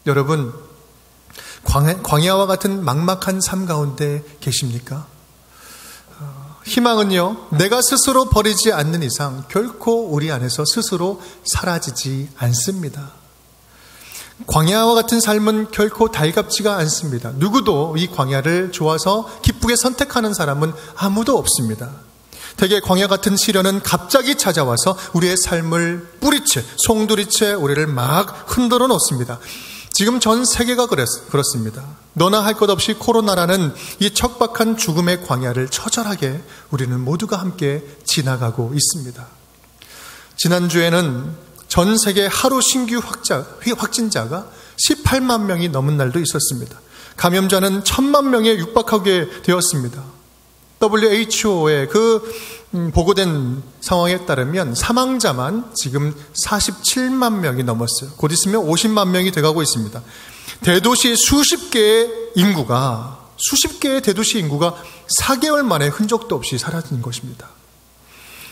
여러분, 광야와 같은 막막한 삶 가운데 계십니까? 희망은요, 내가 스스로 버리지 않는 이상 결코 우리 안에서 스스로 사라지지 않습니다. 광야와 같은 삶은 결코 달갑지가 않습니다. 누구도 이 광야를 좋아서 기쁘게 선택하는 사람은 아무도 없습니다. 대개 광야 같은 시련은 갑자기 찾아와서 우리의 삶을 뿌리채, 송두리째 우리를 막 흔들어 놓습니다. 지금 전 세계가 그렇습니다. 너나 할 것 없이 코로나라는 이 척박한 죽음의 광야를 처절하게 우리는 모두가 함께 지나가고 있습니다. 지난주에는 전 세계 하루 신규 확진자가 18만 명이 넘은 날도 있었습니다. 감염자는 1000만 명에 육박하게 되었습니다. WHO의 보고된 상황에 따르면 사망자만 지금 47만 명이 넘었어요. 곧 있으면 50만 명이 돼가고 있습니다. 대도시 수십 개의 대도시 인구가 4개월 만에 흔적도 없이 사라진 것입니다.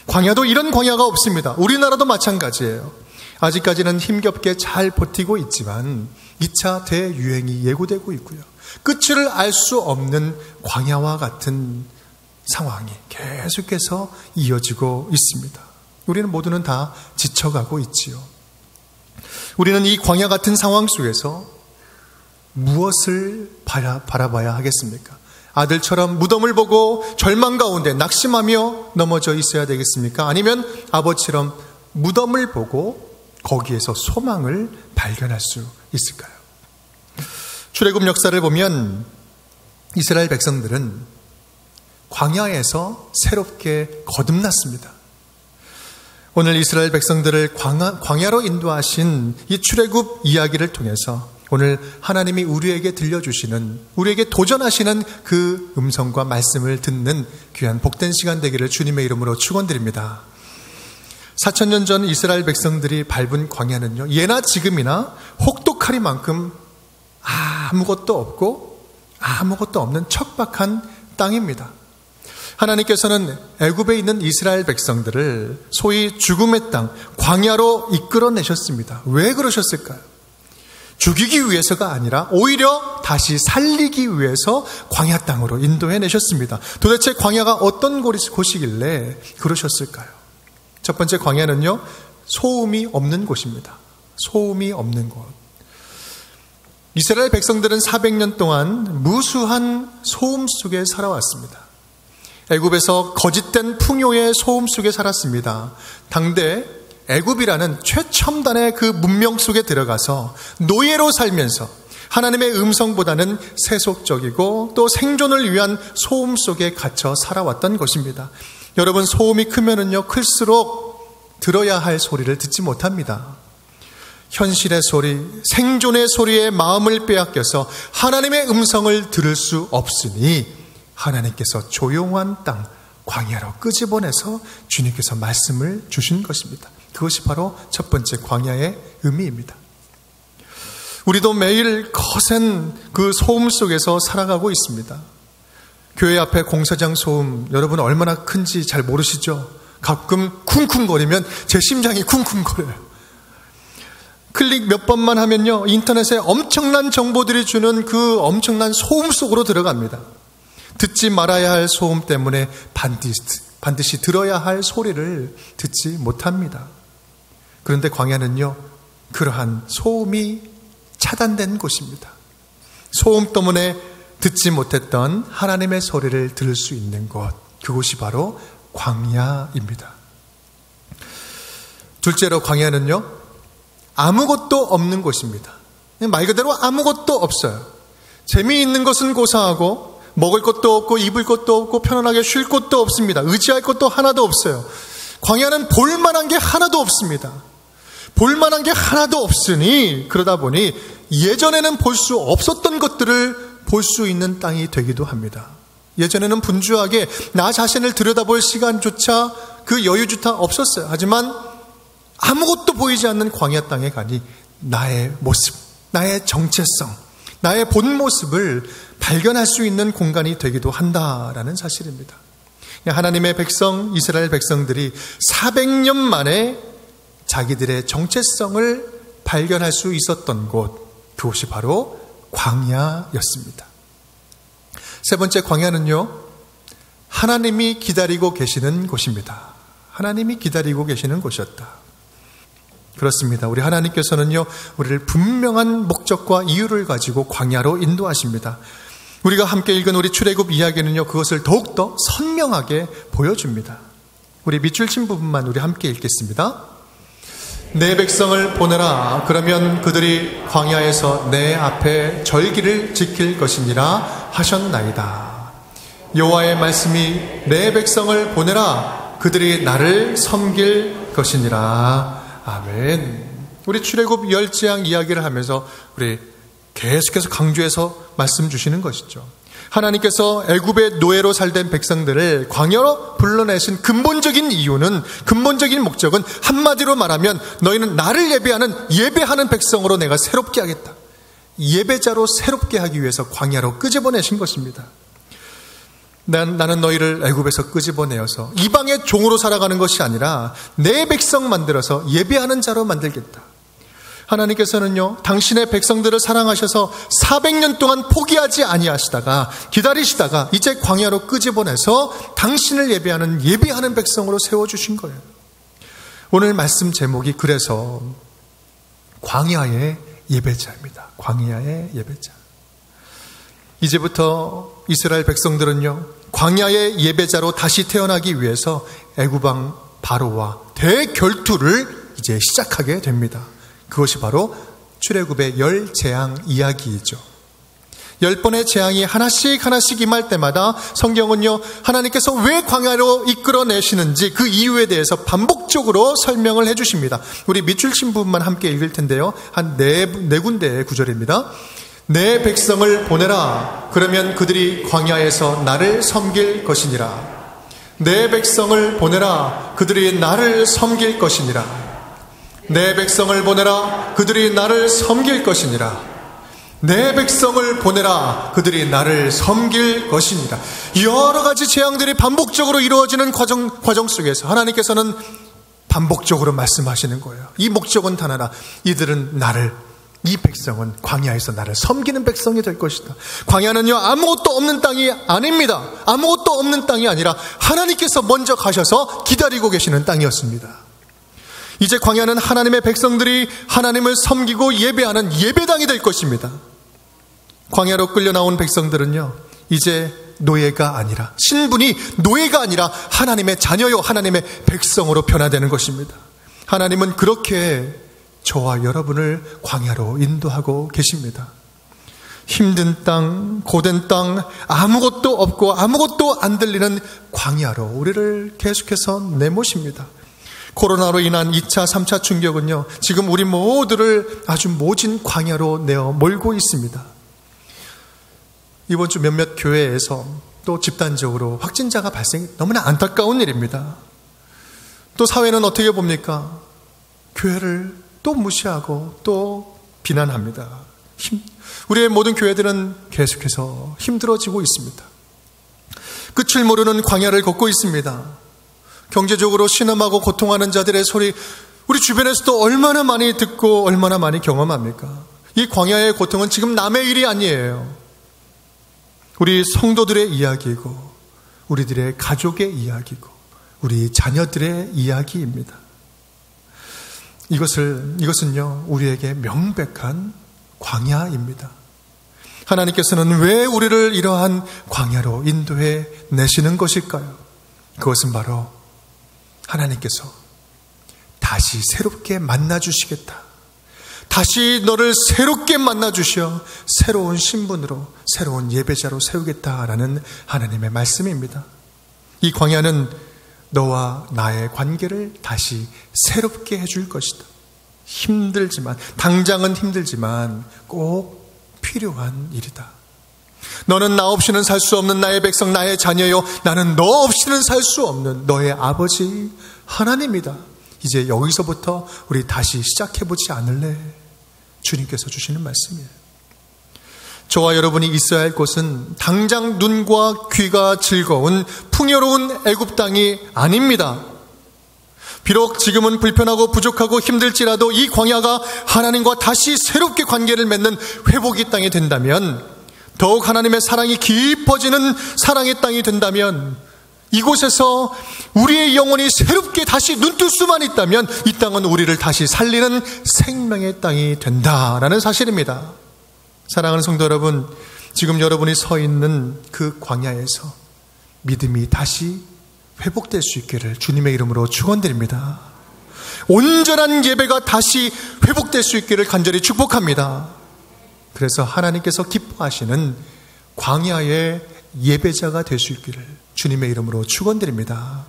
광야도 이런 광야가 없습니다. 우리나라도 마찬가지예요. 아직까지는 힘겹게 잘 버티고 있지만 2차 대유행이 예고되고 있고요. 끝을 알 수 없는 광야와 같은 상황이 계속해서 이어지고 있습니다. 우리는 모두는 다 지쳐가고 있지요. 우리는 이 광야 같은 상황 속에서 무엇을 바라봐야 하겠습니까? 아들처럼 무덤을 보고 절망 가운데 낙심하며 넘어져 있어야 되겠습니까? 아니면 아버지처럼 무덤을 보고 거기에서 소망을 발견할 수 있을까요? 출애굽 역사를 보면 이스라엘 백성들은 광야에서 새롭게 거듭났습니다. 오늘 이스라엘 백성들을 광야로 인도하신 이 출애굽 이야기를 통해서 오늘 하나님이 우리에게 들려주시는, 우리에게 도전하시는 그 음성과 말씀을 듣는 귀한 복된 시간 되기를 주님의 이름으로 축원드립니다. 4000년 전 이스라엘 백성들이 밟은 광야는요, 예나 지금이나 혹독하리만큼 아무것도 없고 아무것도 없는 척박한 땅입니다. 하나님께서는 애굽에 있는 이스라엘 백성들을 소위 죽음의 땅, 광야로 이끌어내셨습니다. 왜 그러셨을까요? 죽이기 위해서가 아니라 오히려 다시 살리기 위해서 광야 땅으로 인도해내셨습니다. 도대체 광야가 어떤 곳이길래 그러셨을까요? 첫 번째 광야는요, 소음이 없는 곳입니다. 소음이 없는 곳. 이스라엘 백성들은 400년 동안 무수한 소음 속에 살아왔습니다. 애굽에서 거짓된 풍요의 소음 속에 살았습니다. 당대 애굽이라는 최첨단의 그 문명 속에 들어가서 노예로 살면서 하나님의 음성보다는 세속적이고 또 생존을 위한 소음 속에 갇혀 살아왔던 것입니다. 여러분, 소음이 크면은요, 클수록 들어야 할 소리를 듣지 못합니다. 현실의 소리, 생존의 소리에 마음을 빼앗겨서 하나님의 음성을 들을 수 없으니 하나님께서 조용한 땅, 광야로 끄집어내서 주님께서 말씀을 주신 것입니다. 그것이 바로 첫 번째 광야의 의미입니다. 우리도 매일 거센 그 소음 속에서 살아가고 있습니다. 교회 앞에 공사장 소음, 여러분 얼마나 큰지 잘 모르시죠? 가끔 쿵쿵거리면 제 심장이 쿵쿵거려요. 클릭 몇 번만 하면요, 인터넷에 엄청난 정보들이 주는 그 엄청난 소음 속으로 들어갑니다. 듣지 말아야 할 소음 때문에 반드시 들어야 할 소리를 듣지 못합니다. 그런데 광야는요, 그러한 소음이 차단된 곳입니다. 소음 때문에 듣지 못했던 하나님의 소리를 들을 수 있는 곳, 그곳이 바로 광야입니다. 둘째로 광야는요, 아무것도 없는 곳입니다. 말 그대로 아무것도 없어요. 재미있는 것은 고사하고 먹을 것도 없고 입을 것도 없고 편안하게 쉴 것도 없습니다. 의지할 것도 하나도 없어요. 광야는 볼만한 게 하나도 없습니다. 볼만한 게 하나도 없으니 그러다 보니 예전에는 볼 수 없었던 것들을 볼 수 있는 땅이 되기도 합니다. 예전에는 분주하게 나 자신을 들여다볼 시간조차 그 여유조차 없었어요. 하지만 아무것도 보이지 않는 광야 땅에 가니 나의 모습, 나의 정체성, 나의 본 모습을 발견할 수 있는 공간이 되기도 한다라는 사실입니다. 하나님의 백성, 이스라엘 백성들이 400년 만에 자기들의 정체성을 발견할 수 있었던 곳, 그곳이 바로 광야였습니다. 세 번째 광야는요, 하나님이 기다리고 계시는 곳입니다. 하나님이 기다리고 계시는 곳이었다. 그렇습니다. 우리 하나님께서는요, 우리를 분명한 목적과 이유를 가지고 광야로 인도하십니다. 우리가 함께 읽은 우리 출애굽 이야기는요, 그것을 더욱더 선명하게 보여줍니다. 우리 밑줄 친 부분만 우리 함께 읽겠습니다. 내 백성을 보내라. 그러면 그들이 광야에서 내 앞에 절기를 지킬 것이니라 하셨나이다. 여호와의 말씀이 내 백성을 보내라. 그들이 나를 섬길 것이니라. 아멘. 우리 출애굽 10재앙 이야기를 하면서 우리 계속해서 강조해서 말씀 주시는 것이죠. 하나님께서 애굽의 노예로 살던 백성들을 광야로 불러내신 근본적인 이유는, 근본적인 목적은 한마디로 말하면 너희는 나를 예배하는 백성으로 내가 새롭게 하겠다. 예배자로 새롭게 하기 위해서 광야로 끄집어내신 것입니다. 나는 너희를 애굽에서 끄집어내어서 이방의 종으로 살아가는 것이 아니라 내 백성 만들어서 예배하는 자로 만들겠다. 하나님께서는요, 당신의 백성들을 사랑하셔서 400년 동안 포기하지 아니하시다가 기다리시다가 이제 광야로 끄집어내서 당신을 예배하는 백성으로 세워주신 거예요. 오늘 말씀 제목이 그래서 광야의 예배자입니다. 광야의 예배자. 이제부터 이스라엘 백성들은요, 광야의 예배자로 다시 태어나기 위해서 애굽 왕 바로와 대결투를 이제 시작하게 됩니다. 그것이 바로 출애굽의 10재앙 이야기이죠. 10번의 재앙이 하나씩 임할 때마다 성경은요, 하나님께서 왜 광야로 이끌어내시는지 그 이유에 대해서 반복적으로 설명을 해주십니다. 우리 밑줄 친 부분만 함께 읽을 텐데요, 한 네 군데의 구절입니다. 내 백성을 보내라. 그러면 그들이 광야에서 나를 섬길 것이니라. 내 백성을 보내라. 그들이 나를 섬길 것이니라. 내 백성을 보내라. 그들이 나를 섬길 것이니라. 내 백성을 보내라. 그들이 나를 섬길 것이니라. 여러 가지 재앙들이 반복적으로 이루어지는 과정 속에서 하나님께서는 반복적으로 말씀하시는 거예요. 이 목적은 단 하나. 이 백성은 광야에서 나를 섬기는 백성이 될 것이다. 광야는요, 아무것도 없는 땅이 아닙니다. 아무것도 없는 땅이 아니라 하나님께서 먼저 가셔서 기다리고 계시는 땅이었습니다. 이제 광야는 하나님의 백성들이 하나님을 섬기고 예배하는 예배당이 될 것입니다. 광야로 끌려 나온 백성들은요, 이제 노예가 아니라, 신분이 노예가 아니라 하나님의 자녀요, 하나님의 백성으로 변화되는 것입니다. 하나님은 그렇게 저와 여러분을 광야로 인도하고 계십니다. 힘든 땅, 고된 땅, 아무것도 없고 아무것도 안 들리는 광야로 우리를 계속해서 내모십니다. 코로나로 인한 2차, 3차 충격은요, 지금 우리 모두를 아주 모진 광야로 내어 몰고 있습니다. 이번 주 몇몇 교회에서 또 집단적으로 확진자가 너무나 안타까운 일입니다. 또 사회는 어떻게 봅니까? 교회를 또 무시하고 또 비난합니다. 우리의 모든 교회들은 계속해서 힘들어지고 있습니다. 끝을 모르는 광야를 걷고 있습니다. 경제적으로 신음하고 고통하는 자들의 소리, 우리 주변에서도 얼마나 많이 듣고 얼마나 많이 경험합니까? 이 광야의 고통은 지금 남의 일이 아니에요. 우리 성도들의 이야기이고, 우리들의 가족의 이야기고, 우리 자녀들의 이야기입니다. 이것은요, 우리에게 명백한 광야입니다. 하나님께서는 왜 우리를 이러한 광야로 인도해 내시는 것일까요? 그것은 바로 하나님께서 다시 새롭게 만나주시겠다. 다시 너를 새롭게 만나주셔 새로운 신분으로, 새로운 예배자로 세우겠다라는 하나님의 말씀입니다. 이 광야는 너와 나의 관계를 다시 새롭게 해줄 것이다. 힘들지만, 당장은 힘들지만 꼭 필요한 일이다. 너는 나 없이는 살 수 없는 나의 백성, 나의 자녀요. 나는 너 없이는 살 수 없는 너의 아버지 하나님이다. 이제 여기서부터 우리 다시 시작해보지 않을래? 주님께서 주시는 말씀이에요. 저와 여러분이 있어야 할 곳은 당장 눈과 귀가 즐거운 풍요로운 애굽 땅이 아닙니다. 비록 지금은 불편하고 부족하고 힘들지라도 이 광야가 하나님과 다시 새롭게 관계를 맺는 회복의 땅이 된다면, 더욱 하나님의 사랑이 깊어지는 사랑의 땅이 된다면, 이곳에서 우리의 영혼이 새롭게 다시 눈뜰 수만 있다면 이 땅은 우리를 다시 살리는 생명의 땅이 된다라는 사실입니다. 사랑하는 성도 여러분, 지금 여러분이 서 있는 그 광야에서 믿음이 다시 회복될 수 있기를 주님의 이름으로 축원드립니다. 온전한 예배가 다시 회복될 수 있기를 간절히 축복합니다. 그래서 하나님께서 기뻐하시는 광야의 예배자가 될 수 있기를 주님의 이름으로 축원드립니다.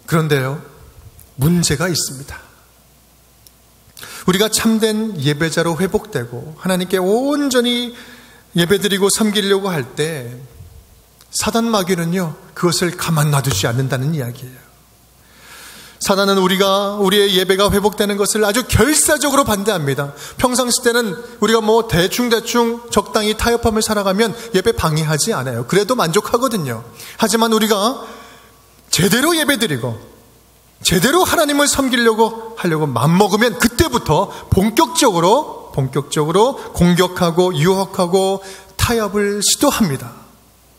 그런데요, 문제가 있습니다. 우리가 참된 예배자로 회복되고 하나님께 온전히 예배드리고 섬기려고 할 때 사단 마귀는요, 그것을 가만 놔두지 않는다는 이야기예요. 사단은 우리의 예배가 회복되는 것을 아주 결사적으로 반대합니다. 평상시 때는 우리가 대충 적당히 타협하며 살아가면 예배 방해하지 않아요. 그래도 만족하거든요. 하지만 우리가 제대로 예배드리고 제대로 하나님을 섬기려고 하려고 맘먹으면 그때부터 본격적으로 공격하고 유혹하고 타협을 시도합니다.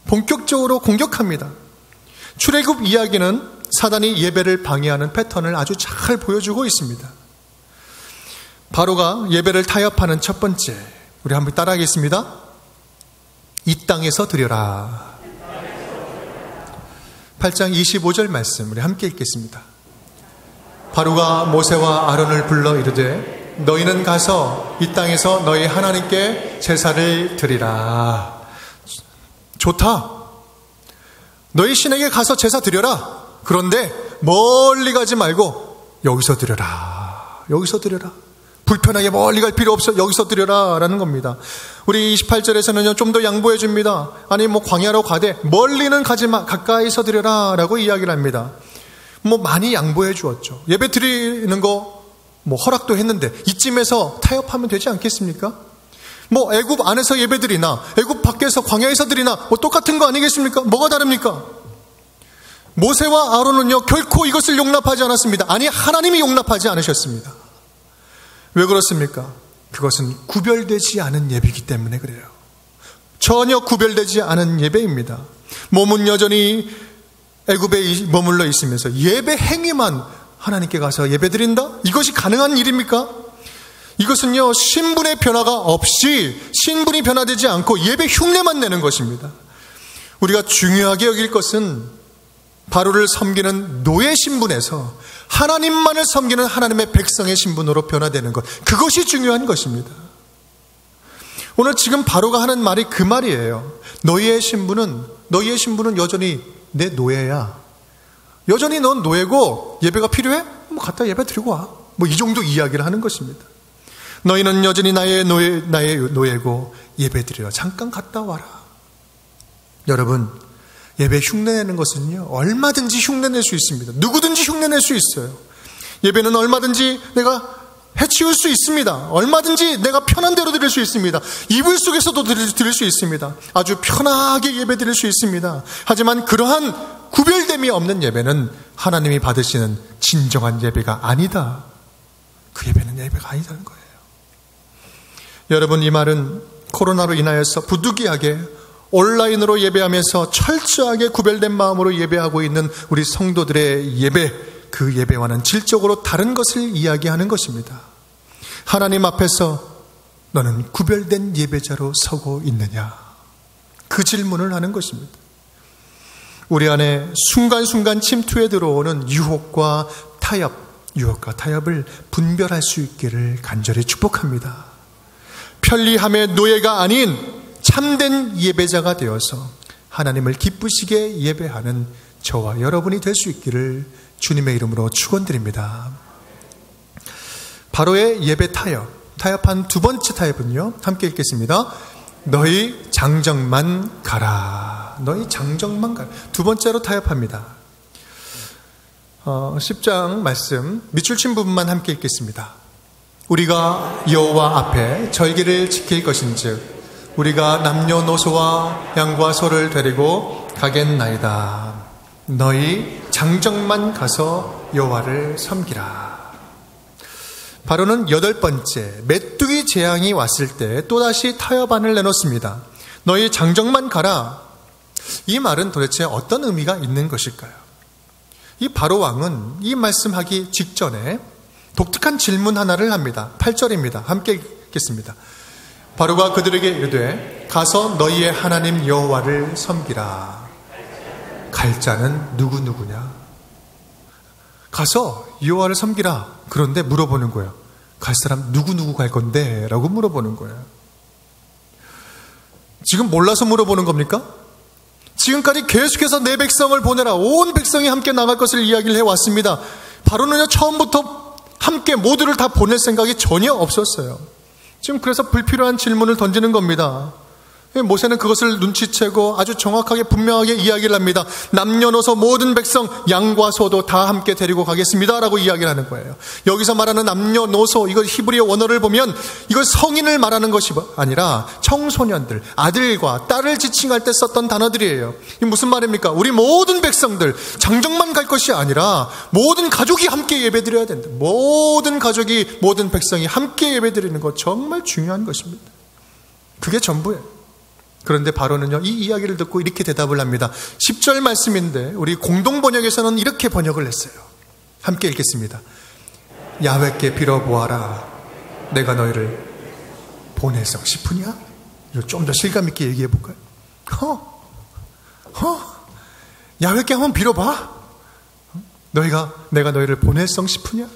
본격적으로 공격합니다. 출애굽 이야기는 사단이 예배를 방해하는 패턴을 아주 잘 보여주고 있습니다. 바로가 예배를 타협하는 첫 번째, 우리 한번 따라하겠습니다. 이 땅에서 드려라. 8장 25절 말씀 우리 함께 읽겠습니다. 바로가 모세와 아론을 불러 이르되 너희는 가서 이 땅에서 너희 하나님께 제사를 드리라. 좋다. 너희 신에게 가서 제사 드려라. 그런데 멀리 가지 말고 여기서 드려라. 여기서 드려라. 불편하게 멀리 갈 필요 없어. 여기서 드려라 라는 겁니다. 우리 28절에서는요, 좀 더 양보해 줍니다. 아니 광야로 가되 멀리는 가지 마. 가까이서 드려라 라고 이야기를 합니다. 많이 양보해 주었죠. 예배 드리는 거 허락도 했는데 이쯤에서 타협하면 되지 않겠습니까? 애굽 안에서 예배 드리나 애굽 밖에서 광야에서 드리나 똑같은 거 아니겠습니까? 뭐가 다릅니까? 모세와 아론은요, 결코 이것을 용납하지 않았습니다. 아니, 하나님이 용납하지 않으셨습니다. 왜 그렇습니까? 그것은 구별되지 않은 예배이기 때문에 그래요. 전혀 구별되지 않은 예배입니다. 몸은 여전히 애굽에 머물러 있으면서 예배 행위만 하나님께 가서 예배 드린다? 이것이 가능한 일입니까? 이것은요, 신분의 변화가 없이, 신분이 변화되지 않고 예배 흉내만 내는 것입니다. 우리가 중요하게 여길 것은 바로를 섬기는 노예 신분에서 하나님만을 섬기는 하나님의 백성의 신분으로 변화되는 것, 그것이 중요한 것입니다. 오늘 지금 바로가 하는 말이 그 말이에요. 너희의 신분은 여전히 내 노예야. 여전히 넌 노예고 예배가 필요해? 갔다 예배 드리고 와. 이 정도 이야기를 하는 것입니다. 너희는 여전히 나의 노예고 예배 드리러 잠깐 갔다 와라. 여러분, 예배 흉내내는 것은요, 얼마든지 흉내낼 수 있습니다. 누구든지 흉내낼 수 있어요. 예배는 얼마든지 내가 해치울 수 있습니다. 얼마든지 내가 편한 대로 드릴 수 있습니다. 이불 속에서도 드릴 수 있습니다. 아주 편하게 예배 드릴 수 있습니다. 하지만 그러한 구별됨이 없는 예배는 하나님이 받으시는 진정한 예배가 아니다. 그 예배는 예배가 아니라는 거예요. 여러분, 이 말은 코로나로 인하여서 부득이하게 온라인으로 예배하면서 철저하게 구별된 마음으로 예배하고 있는 우리 성도들의 예배, 그 예배와는 질적으로 다른 것을 이야기하는 것입니다. 하나님 앞에서 너는 구별된 예배자로 서고 있느냐? 그 질문을 하는 것입니다. 우리 안에 순간순간 침투해 들어오는 유혹과 타협을 분별할 수 있기를 간절히 축복합니다. 편리함의 노예가 아닌 참된 예배자가 되어서 하나님을 기쁘시게 예배하는 저와 여러분이 될 수 있기를 주님의 이름으로 축원드립니다. 바로의 예배 타협한 두 번째 타협은요, 함께 읽겠습니다. 너희 장정만 가라. 너희 장정만 가라. 두 번째로 타협합니다. 10장 말씀 밑줄 친 부분만 함께 읽겠습니다. 우리가 여호와 앞에 절기를 지킬 것인즉 우리가 남녀노소와 양과 소를 데리고 가겠나이다. 너희 장정만 가서 여호와를 섬기라. 바로는 8번째 메뚜기 재앙이 왔을 때 또다시 타협안을 내놓습니다. 너희 장정만 가라. 이 말은 도대체 어떤 의미가 있는 것일까요? 이 바로 왕은 이 말씀하기 직전에 독특한 질문 하나를 합니다. 8절입니다. 함께 읽겠습니다. 바로가 그들에게 이르되 가서 너희의 하나님 여호와를 섬기라. 갈 자는 누구냐? 가서 여호와를 섬기라. 그런데 물어보는 거예요. 갈 사람 누구 갈 건데? 라고 물어보는 거예요. 지금 몰라서 물어보는 겁니까? 지금까지 계속해서 내 백성을 보내라. 온 백성이 함께 나갈 것을 이야기를 해왔습니다. 바로는요, 처음부터 함께 모두를 다 보낼 생각이 전혀 없었어요. 지금 그래서 불필요한 질문을 던지는 겁니다. 모세는 그것을 눈치채고 아주 정확하게 분명하게 이야기를 합니다. 남녀노소 모든 백성 양과 소도 다 함께 데리고 가겠습니다 라고 이야기를 하는 거예요. 여기서 말하는 남녀노소, 이거 히브리어 원어를 보면 이걸 성인을 말하는 것이 아니라 청소년들, 아들과 딸을 지칭할 때 썼던 단어들이에요. 이게 무슨 말입니까? 우리 모든 백성들, 장정만 갈 것이 아니라 모든 가족이 함께 예배드려야 된다. 모든 가족이, 모든 백성이 함께 예배드리는 것 정말 중요한 것입니다. 그게 전부예요. 그런데 바로는요, 이 이야기를 듣고 이렇게 대답을 합니다. 10절 말씀인데 우리 공동번역에서는 이렇게 번역을 했어요. 함께 읽겠습니다. 야훼께 빌어보아라. 내가 너희를 보내성 싶으냐? 이거 좀 더 실감 있게 얘기해 볼까요? 야훼께 한번 빌어봐. 내가 너희를 보내성 싶으냐?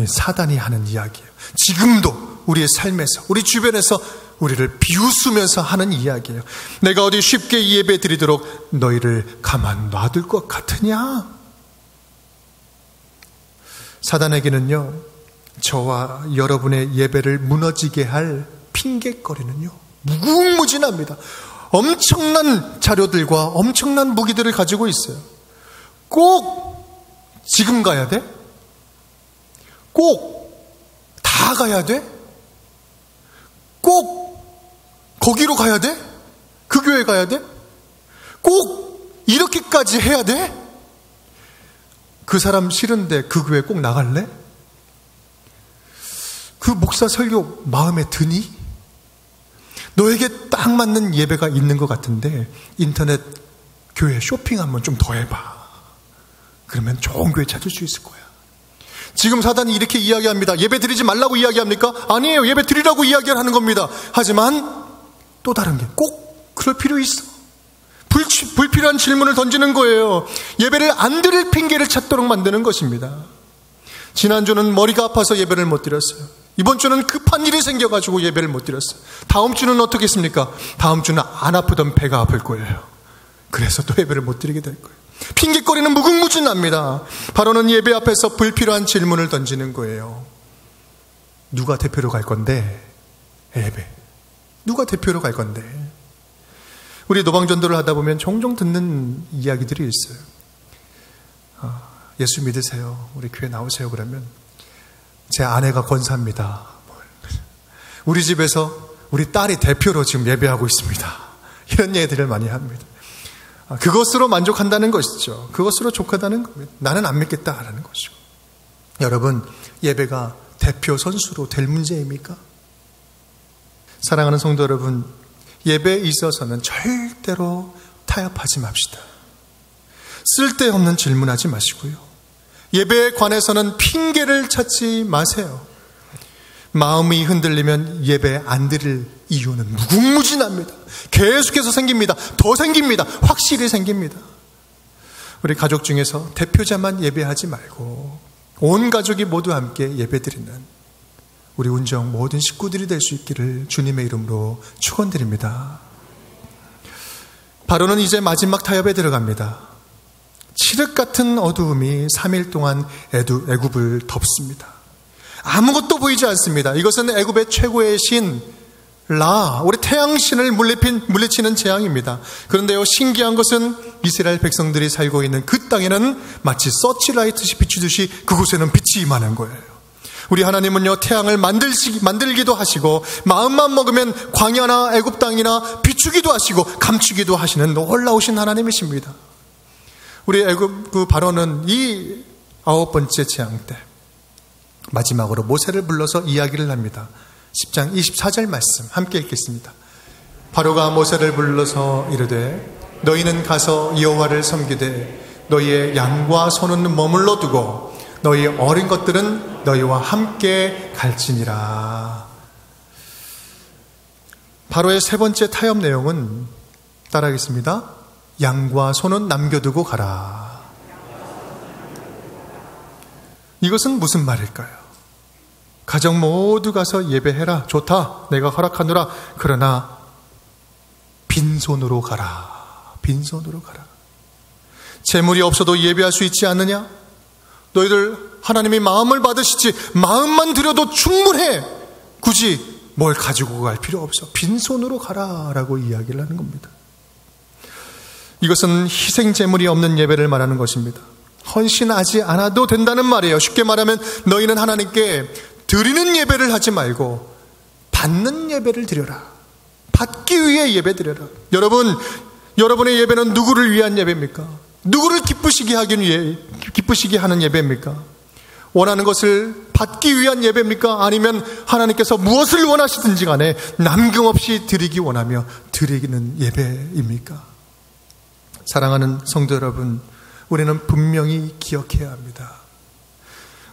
사단이 하는 이야기예요. 지금도 우리의 삶에서, 우리 주변에서 우리를 비웃으면서 하는 이야기예요. 내가 어디 쉽게 예배 드리도록 너희를 가만 놔둘 것 같으냐? 사단에게는요, 저와 여러분의 예배를 무너지게 할 핑계거리는요, 무궁무진합니다. 엄청난 자료들과 엄청난 무기들을 가지고 있어요. 꼭 지금 가야 돼? 꼭 다 가야 돼? 꼭 거기로 가야 돼? 그 교회 가야 돼? 꼭 이렇게까지 해야 돼? 그 사람 싫은데 그 교회 꼭 나갈래? 그 목사 설교 마음에 드니? 너에게 딱 맞는 예배가 있는 것 같은데 인터넷 교회 쇼핑 한번 좀 더 해봐. 그러면 좋은 교회 찾을 수 있을 거야. 지금 사단이 이렇게 이야기합니다. 예배 드리지 말라고 이야기합니까? 아니에요. 예배 드리라고 이야기를 하는 겁니다. 하지만 또 다른 게 꼭 그럴 필요 있어. 불필요한 질문을 던지는 거예요. 예배를 안 드릴 핑계를 찾도록 만드는 것입니다. 지난주는 머리가 아파서 예배를 못 드렸어요. 이번 주는 급한 일이 생겨가지고 예배를 못 드렸어요. 다음 주는 어떻겠습니까? 다음 주는 안 아프던 배가 아플 거예요. 그래서 또 예배를 못 드리게 될 거예요. 핑계거리는 무궁무진합니다. 바로는 예배 앞에서 불필요한 질문을 던지는 거예요. 누가 대표로 갈 건데? 예배. 누가 대표로 갈 건데? 우리 노방전도를 하다 보면 종종 듣는 이야기들이 있어요. 예수 믿으세요. 우리 교회 나오세요. 그러면 제 아내가 권사입니다. 우리 집에서 우리 딸이 대표로 지금 예배하고 있습니다. 이런 얘기들을 많이 합니다. 그것으로 만족한다는 것이죠. 그것으로 족하다는 겁니다. 나는 안 믿겠다라는 것이고. 여러분, 예배가 대표 선수로 될 문제입니까? 사랑하는 성도 여러분, 예배에 있어서는 절대로 타협하지 맙시다. 쓸데없는 질문하지 마시고요. 예배에 관해서는 핑계를 찾지 마세요. 마음이 흔들리면 예배 안 드릴 이유는 무궁무진합니다. 계속해서 생깁니다. 더 생깁니다. 확실히 생깁니다. 우리 가족 중에서 대표자만 예배하지 말고 온 가족이 모두 함께 예배드리는 우리 운정 모든 식구들이 될 수 있기를 주님의 이름으로 축원드립니다. 바로는 이제 마지막 타협에 들어갑니다. 칠흑 같은 어두움이 3일 동안 애굽을 덮습니다. 아무것도 보이지 않습니다. 이것은 애굽의 최고의 신 라, 우리 태양신을 물리치는 재앙입니다. 그런데요, 신기한 것은 이스라엘 백성들이 살고 있는 그 땅에는 마치 서치라이트시 비추듯이 그곳에는 빛이 임하는 거예요. 우리 하나님은요, 태양을 만들기도 하시고 마음만 먹으면 광야나 애굽 땅이나 비추기도 하시고 감추기도 하시는 놀라우신 하나님이십니다. 우리 애굽 바로는 이 9번째 재앙 때 마지막으로 모세를 불러서 이야기를 합니다. 10장 24절 말씀 함께 읽겠습니다. 바로가 모세를 불러서 이르되 너희는 가서 여호와를 섬기되 너희의 양과 소는 머물러 두고 너희 어린 것들은 너희와 함께 갈지니라. 바로의 세 번째 타협 내용은 따라하겠습니다. 양과 소는 남겨두고 가라. 이것은 무슨 말일까요? 가정 모두 가서 예배해라. 좋다. 내가 허락하노라. 그러나 빈손으로 가라. 빈손으로 가라. 재물이 없어도 예배할 수 있지 않느냐? 너희들 하나님이 마음을 받으시지 마음만 드려도 충분해. 굳이 뭘 가지고 갈 필요 없어. 빈손으로 가라라고 이야기를 하는 겁니다. 이것은 희생 제물이 없는 예배를 말하는 것입니다. 헌신하지 않아도 된다는 말이에요. 쉽게 말하면 너희는 하나님께 드리는 예배를 하지 말고 받는 예배를 드려라. 받기 위해 예배 드려라. 여러분의 예배는 누구를 위한 예배입니까? 누구를 기쁘시게 하는 예배입니까? 원하는 것을 받기 위한 예배입니까? 아니면 하나님께서 무엇을 원하시든지 간에 남김없이 드리기 원하며 드리는 예배입니까? 사랑하는 성도 여러분, 우리는 분명히 기억해야 합니다.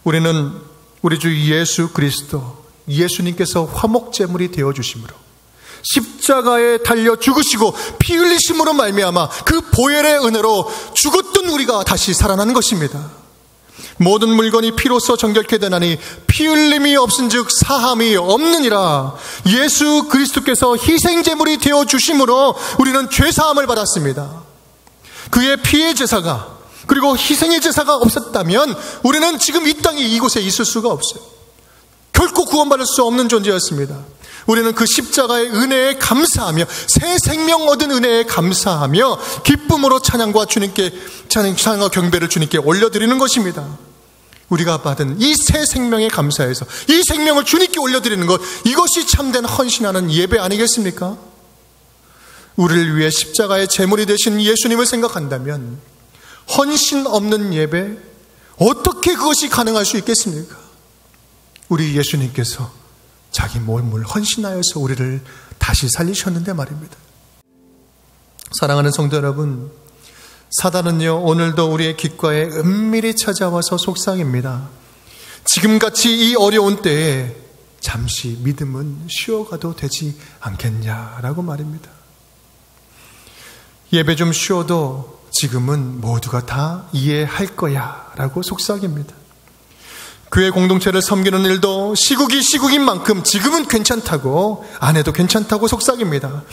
우리는 우리 주 예수 그리스도, 예수님께서 화목제물이 되어주심으로 십자가에 달려 죽으시고 피 흘리심으로 말미암아 그 보혈의 은혜로 죽었던 우리가 다시 살아나는 것입니다. 모든 물건이 피로써 정결케 되나니 피 흘림이 없은즉 사함이 없느니라. 예수 그리스도께서 희생제물이 되어주심으로 우리는 죄사함을 받았습니다. 그의 피의 제사가 그리고 희생의 제사가 없었다면 우리는 지금 이 땅에 이곳에 있을 수가 없어요. 결코 구원받을 수 없는 존재였습니다. 우리는 그 십자가의 은혜에 감사하며 새 생명 얻은 은혜에 감사하며 기쁨으로 찬양과 경배를 주님께 올려드리는 것입니다. 우리가 받은 이 새 생명에 감사해서 이 생명을 주님께 올려드리는 것, 이것이 참된 헌신하는 예배 아니겠습니까? 우리를 위해 십자가의 제물이 되신 예수님을 생각한다면 헌신 없는 예배, 어떻게 그것이 가능할 수 있겠습니까? 우리 예수님께서 자기 몸을 헌신하여서 우리를 다시 살리셨는데 말입니다. 사랑하는 성도 여러분, 사단은요 오늘도 우리의 귓가에 은밀히 찾아와서 속삭입니다. 지금같이 이 어려운 때에 잠시 믿음은 쉬어가도 되지 않겠냐라고 말입니다. 예배 좀 쉬어도 지금은 모두가 다 이해할 거야 라고 속삭입니다. 교회 공동체를 섬기는 일도 시국인 만큼 지금은 괜찮다고, 안 해도 괜찮다고 속삭입니다.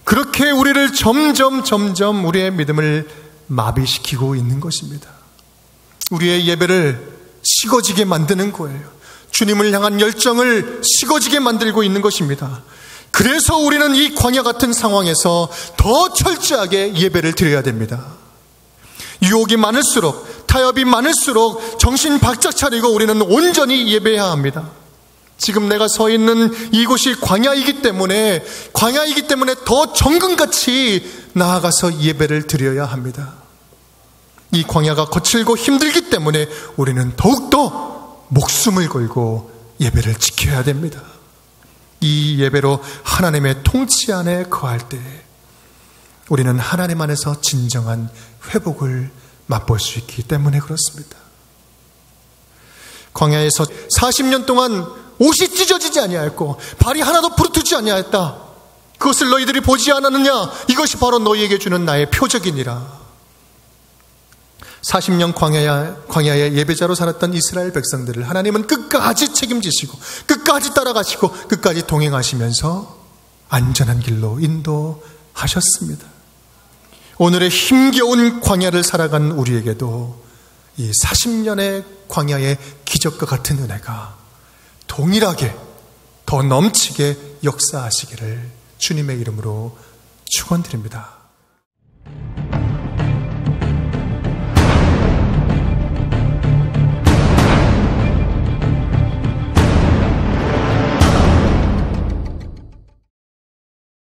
그렇게 우리를 점점 우리의 믿음을 마비시키고 있는 것입니다. 우리의 예배를 식어지게 만드는 거예요. 주님을 향한 열정을 식어지게 만들고 있는 것입니다. 그래서 우리는 이 광야 같은 상황에서 더 철저하게 예배를 드려야 됩니다. 유혹이 많을수록, 타협이 많을수록 정신 바짝 차리고 우리는 온전히 예배해야 합니다. 지금 내가 서 있는 이곳이 광야이기 때문에 더 정금같이 나아가서 예배를 드려야 합니다. 이 광야가 거칠고 힘들기 때문에 우리는 더욱더 목숨을 걸고 예배를 지켜야 됩니다. 이 예배로 하나님의 통치 안에 거할 때 우리는 하나님 안에서 진정한 회복을 맛볼 수 있기 때문에 그렇습니다. 광야에서 40년 동안 옷이 찢어지지 아니하였고 발이 하나도 부르트지 아니하였다. 그것을 너희들이 보지 않았느냐? 이것이 바로 너희에게 주는 나의 표적이니라. 40년 광야의 예배자로 살았던 이스라엘 백성들을 하나님은 끝까지 책임지시고 끝까지 따라가시고 끝까지 동행하시면서 안전한 길로 인도하셨습니다. 오늘의 힘겨운 광야를 살아간 우리에게도 이 40년의 광야의 기적과 같은 은혜가 동일하게 더 넘치게 역사하시기를 주님의 이름으로 축원드립니다.